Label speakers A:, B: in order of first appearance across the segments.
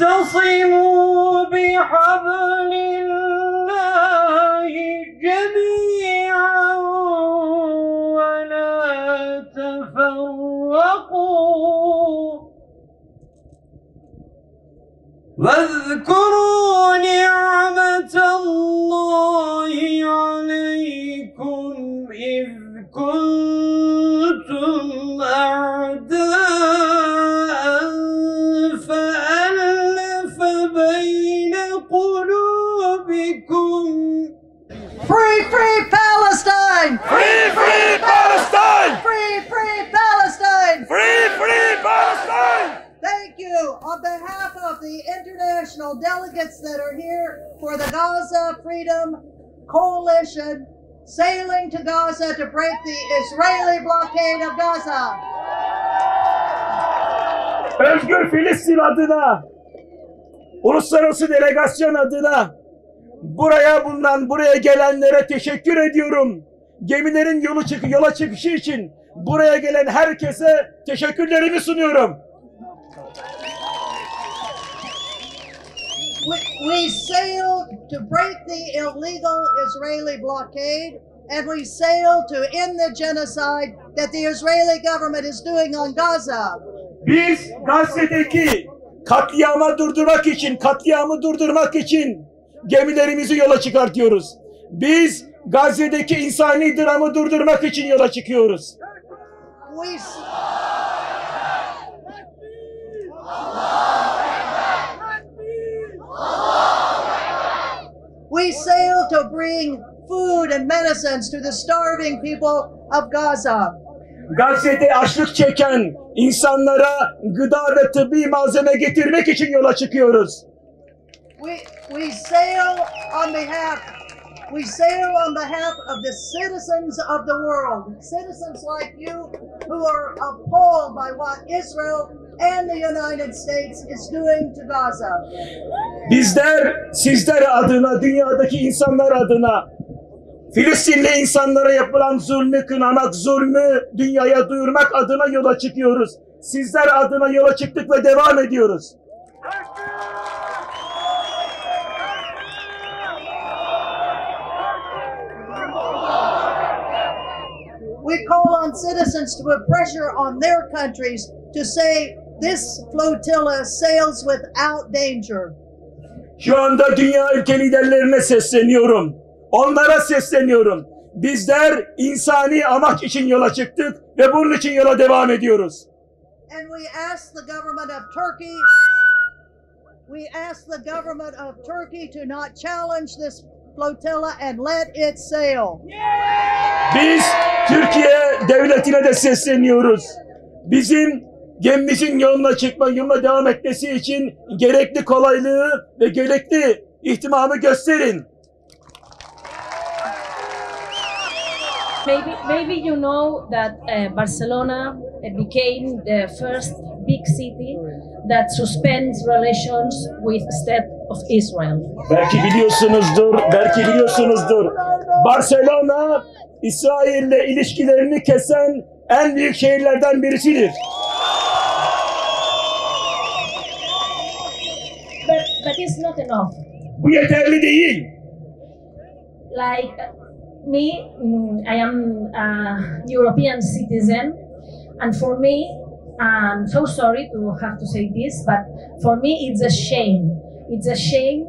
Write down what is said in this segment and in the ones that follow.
A: واعتصموا بحبل الله جميعا ولا تفرقوا واذكروا نعمة الله عليكم إذ كنتم أعداء فألف بين قلوبكم.
B: Free, free Palestine!
C: Free, free Palestine!
B: Free, free Palestine!
C: Free, free Palestine!
B: Thank you on behalf of the international delegates that are here for the Gaza Freedom Coalition sailing to Gaza to break the Israeli blockade of Gaza.
C: Özgür Filistin adına, uluslararası delegasyon adına buraya gelenlere teşekkür ediyorum. Gemilerin yola çıkışı için buraya gelen herkese teşekkürlerimi sunuyorum.
B: We sailed to break the illegal Israeli blockade, and we sailed to end the genocide that the Israeli government is doing on Gaza.
C: Biz Gazze'deki katliamı durdurmak için gemilerimizi yola çıkartıyoruz. Biz Gazze'deki insani dramı durdurmak için yola çıkıyoruz.
B: We sail to bring food and medicines to the starving people of Gaza.
C: Gazze'de açlık çeken insanlara gıda ve tıbbi malzeme getirmek için yola çıkıyoruz.
B: We sail on behalf of the citizens of the world, citizens like you who are appalled by what Israel and the United States is doing to Gaza.
C: Bizler sizler adına, dünyadaki insanlar adına, Filistinli insanlara yapılan zulmü kınamak, zulmü dünyaya duyurmak adına yola çıkıyoruz. Sizler adına yola çıktık ve devam ediyoruz.
B: We call on citizens to put pressure on their countries to say this flotilla sails without danger.
C: Şu anda dünya ülke liderlerine sesleniyorum. Onlara sesleniyorum. Bizler insani amaç için yola çıktık ve bunun için yola devam ediyoruz.
B: And we ask the government of Turkey to not challenge this flotilla and let it sail.
C: Biz Türkiye devletine de sesleniyoruz. Bizim gemimizin yoluna devam etmesi için gerekli kolaylığı ve gerekli ihtimamı gösterin.
D: Maybe you know that Barcelona became the first big city that suspends relations with State of Israel.
C: Belki biliyorsunuzdur. Barcelona, İsrail'le ilişkilerini kesen en büyük şehirlerden birisidir.
D: But it's not enough.
C: Bu yeterli değil.
D: Like me, I am a European citizen, and for me, I'm so sorry to have to say this, but for me it's a shame. It's a shame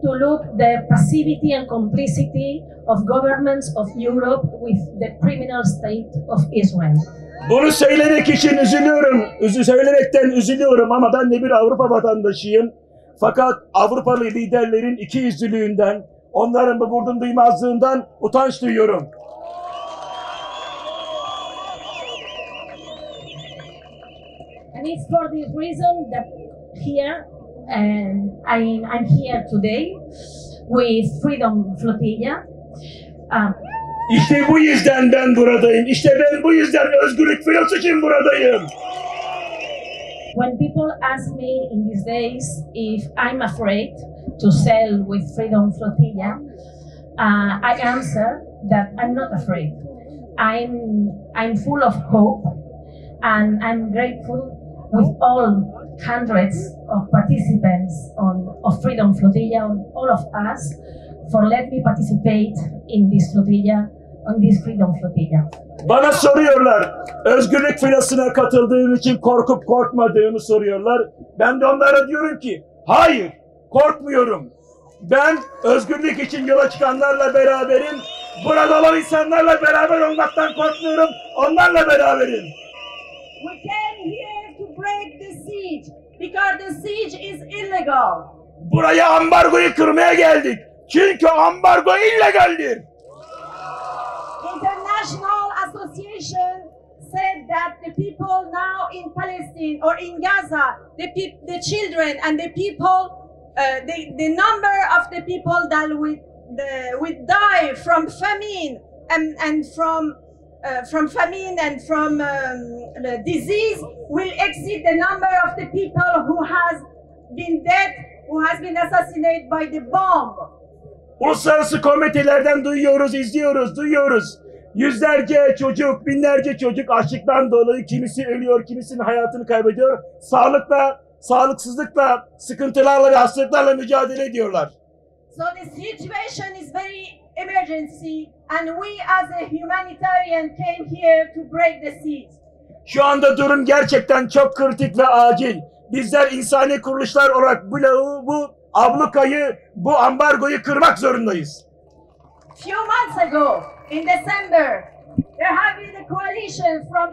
D: to look the passivity and complicity of governments of Europe with the criminal state of Israel.
C: Bunu söylemek için söylemekten üzülüyorum ama ben de bir Avrupa vatandaşıyım. Fakat Avrupalı liderlerin ikiyüzlülüğünden, onların bu vurdum duymazlığından utanç duyuyorum.
D: And it's for this reason that here, I'm here today with Freedom Flotilla.
C: İşte bu yüzden ben buradayım. İşte ben bu yüzden özgürlük filosu için buradayım.
D: When people ask me in these days if I'm afraid to sail with Freedom Flotilla, I answer that I'm not afraid. I'm full of hope, and I'm grateful with all hundreds of participants of Freedom Flotilla, all of us, for letting me participate in this flotilla, on this Freedom Flotilla.
C: Bana soruyorlar, özgürlük filosuna katıldığım için korkup korkmadığımı soruyorlar. Ben de onlara diyorum ki, hayır, korkmuyorum. Ben özgürlük için yola çıkanlarla beraberim. Burada olan insanlarla beraber olmaktan korkmuyorum. Onlarla beraberim.
B: We came here to break the siege because the siege is illegal.
C: Buraya ambargoyu kırmaya geldik. Çünkü ambargo illegaldir.
B: International Association said that the people now in Palestine or in Gaza, the children and the people, the number of the people that will die from famine and from famine and from disease will exceed the number of the people who has been dead, who has been assassinated by the bomb.
C: Uluslararası komitelerden duyuyoruz, izliyoruz, duyuyoruz. Yüzlerce çocuk, binlerce çocuk açlıktan dolayı kimisi ölüyor, kimisinin hayatını kaybediyor. Sağlıksızlıkla, sıkıntılarla ve hastalıklarla mücadele ediyorlar.
B: So the situation is very emergency and we as a humanitarian came here to break the siege.
C: Şu anda durum gerçekten çok kritik ve acil. Bizler insani kuruluşlar olarak bu ablukayı, bu ambargoyu kırmak zorundayız.
B: Few months ago, in December, there have been a coalition from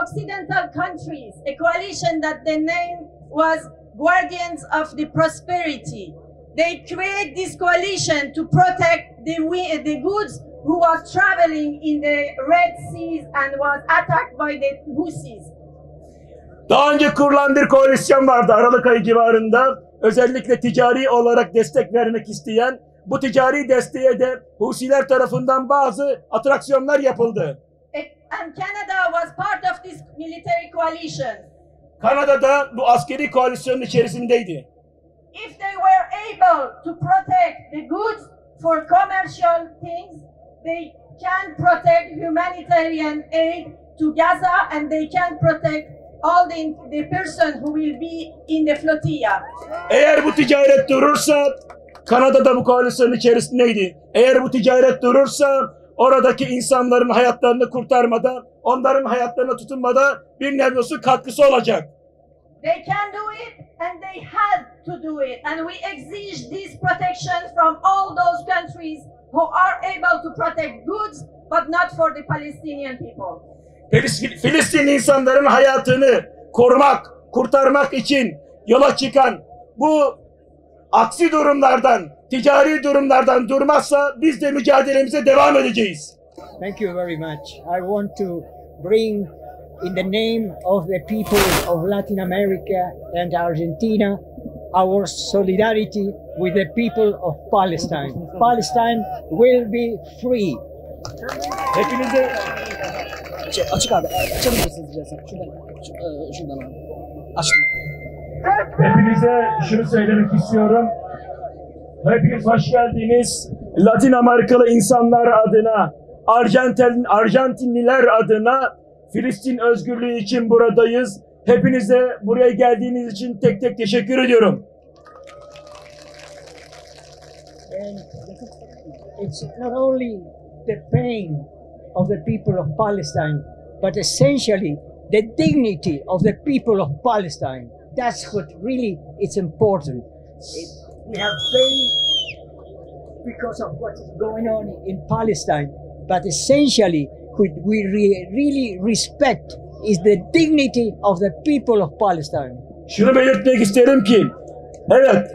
B: Occidental countries, a coalition that the name was Guardians of the Prosperity. They create this coalition to protect the goods who was traveling in the Red Sea and was attacked by the Houthis.
C: Daha önce kurulan bir koalisyon vardı Aralık ayı civarında. Özellikle ticari olarak destek vermek isteyen, bu ticari desteğe de Husiler tarafından bazı atraksiyonlar yapıldı.
B: And Canada was part of this military coalition.
C: Kanada da bu askeri koalisyonun içerisindeydi.
B: If they were able to protect the goods for commercial things, they can protect humanitarian aid to Gaza and they can protect all the person who will be in the flotilla.
C: Eğer bu ticaret durursa, Kanada da bu koalisyonun içerisindeydi. Eğer bu ticaret durursa, oradaki insanların hayatlarını kurtarmada, onların hayatlarına tutunmada bir nebze katkısı olacak.
B: They can do it and they had to do it. And we exige this protection from all those countries who are able to protect goods but not for the Palestinian people.
C: Filistinli insanların hayatını korumak, kurtarmak için yola çıkan bu aksi durumlardan, ticari durumlardan durmazsa biz de mücadelemize devam edeceğiz.
E: Thank you very much. I want to bring in the name of the people of Latin America and Argentina our solidarity with the people of Palestine. Palestine will be free.
C: Hepinize
E: Açık abi. Açalım mısınız biraz? Şuradan abi. Açtım.
C: Hepinize şunu söylemek istiyorum. Hepiniz hoş geldiniz. Latin Amerikalı insanlar adına, Arjantinliler adına Filistin özgürlüğü için buradayız. Hepinize buraya geldiğiniz için tek tek teşekkür ediyorum.
E: And it's not only the pain of the people of Palestine, but essentially the dignity of the people of Palestine. That's what really is important. We have pain because of what is going on in Palestine, but essentially what we really respect is the dignity of the people of Palestine.
C: Şunu belirtmek isterim ki, evet,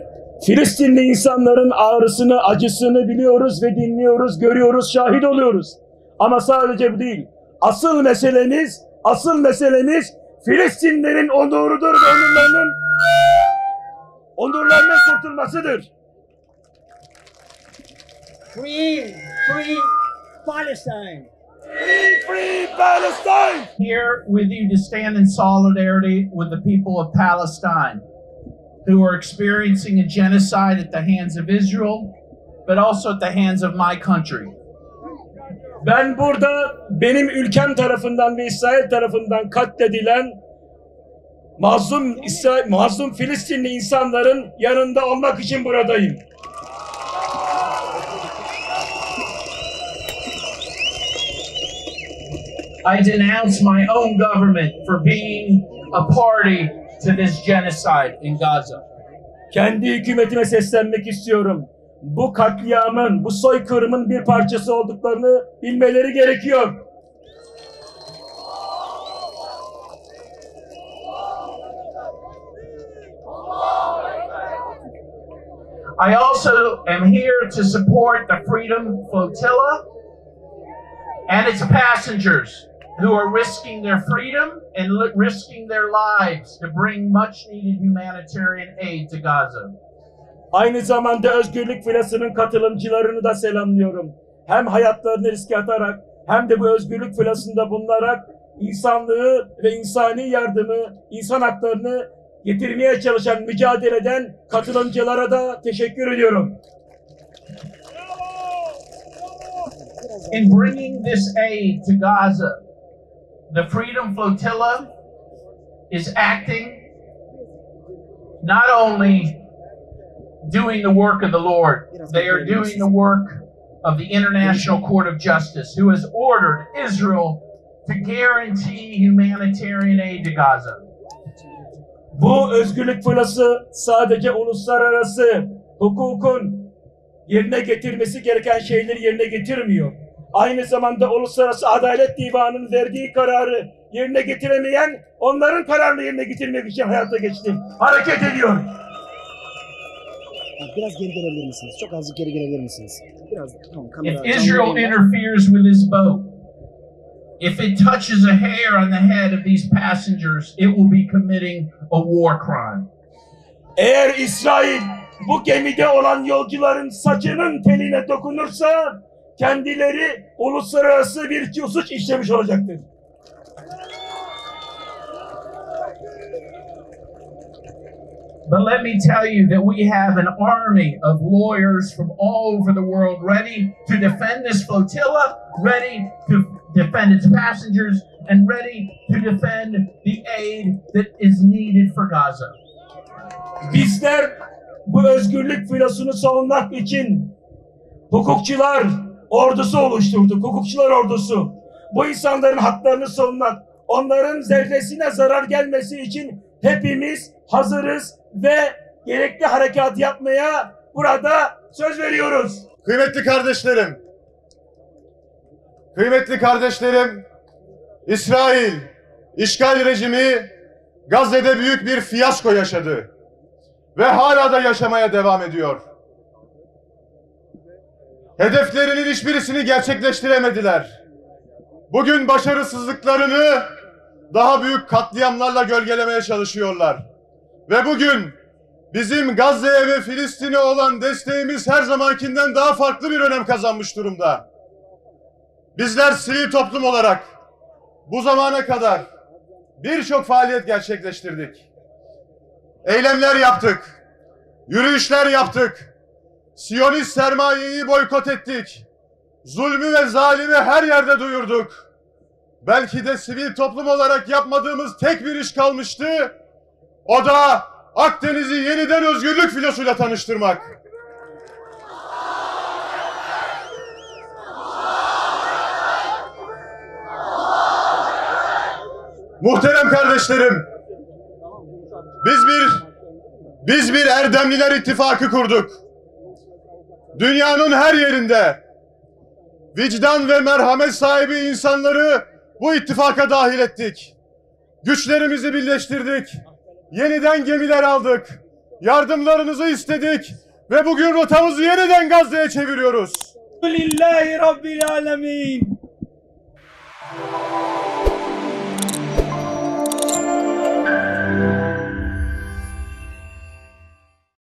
C: Filistinli insanların ağrısını, acısını biliyoruz ve dinliyoruz, görüyoruz, şahit oluyoruz. Ama sadece bu değil. Asıl meselemiz Filistinlerin onurudur ve onurlarının kurtulmasıdır.
E: Free Palestine!
C: Free Palestine!
F: Here with you to stand in solidarity with the people of Palestine who are experiencing a genocide at the hands of Israel, but also at the hands of my country.
C: Ben burada benim ülkem tarafından ve İsrail tarafından katledilen mazlum Filistinli insanların yanında olmak için buradayım.
F: I denounce my own government for being a party to this genocide in Gaza.
C: Kendi hükümetime seslenmek istiyorum. Bu katliamın, bu soykırımın bir parçası olduklarını bilmeleri gerekiyor.
F: I also am here to support the Freedom Flotilla and its passengers who are risking their freedom and risking their lives to bring much needed humanitarian aid to Gaza.
C: Aynı zamanda Özgürlük Filosu'nun katılımcılarını da selamlıyorum. Hem hayatlarını riske atarak hem de bu Özgürlük Filosu'nda bulunarak insanlığı ve insani yardımı, insan haklarını getirmeye çalışan, mücadele eden katılımcılara da teşekkür ediyorum.
F: In bringing this aid to Gaza, the Freedom Flotilla is acting not only doing the work of the Lord, they are doing the work of the International Court of Justice, who has ordered Israel to guarantee humanitarian aid to Gaza.
C: Bu Özgürlük Filosu sadece uluslararası hukukun yerine getirmesi gereken şeyleri yerine getirmiyor. Aynı zamanda Uluslararası Adalet Divanı'nın verdiği kararı yerine getiremeyen, onların kararını yerine getirmek için hayata geçti. Hareket ediyor.
G: Biraz geri gelebilir misiniz? Çok azıcık geri gelebilir misiniz? Biraz. Tamam, kamera.
F: If Israel interferes with this boat, if it touches a hair on the head of these passengers, it will be committing a war crime.
C: Eğer İsrail bu gemide olan yolcuların saçının teline dokunursa kendileri uluslararası bir suç işlemiş olacaktır.
F: But let me tell you that we have an army of lawyers from all over the world ready to defend this flotilla, ready to defend its passengers, and ready to defend the aid that is needed for Gaza.
C: Bizler bu özgürlük filosunu savunmak için hukukçular ordusu oluşturduk. Hukukçular ordusu. Bu insanların haklarını savunmak, onların zerresine zarar gelmesi için hepimiz hazırız ve gerekli harekat yapmaya burada söz veriyoruz.
H: Kıymetli kardeşlerim, İsrail işgal rejimi Gazze'de büyük bir fiyasko yaşadı ve hala da yaşamaya devam ediyor. Hedeflerinin hiçbirisini gerçekleştiremediler. Bugün başarısızlıklarını daha büyük katliamlarla gölgelemeye çalışıyorlar. Ve bugün bizim Gazze'ye ve Filistin'e olan desteğimiz her zamankinden daha farklı bir önem kazanmış durumda. bizler sivil toplum olarak bu zamana kadar birçok faaliyet gerçekleştirdik. Eylemler yaptık, yürüyüşler yaptık, Siyonist sermayeyi boykot ettik, zulmü ve zalimi her yerde duyurduk. Belki de sivil toplum olarak yapmadığımız tek bir iş kalmıştı, o da Akdeniz'i yeniden özgürlük filosuyla tanıştırmak. Muhterem kardeşlerim, biz bir Erdemliler İttifakı kurduk. Dünyanın her yerinde vicdan ve merhamet sahibi insanları bu ittifaka dahil ettik. Güçlerimizi birleştirdik. Yeniden gemiler aldık. Yardımlarınızı istedik ve bugün rotamızı yeniden Gazze'ye çeviriyoruz.
A: Lillahi Rabbil Alemin.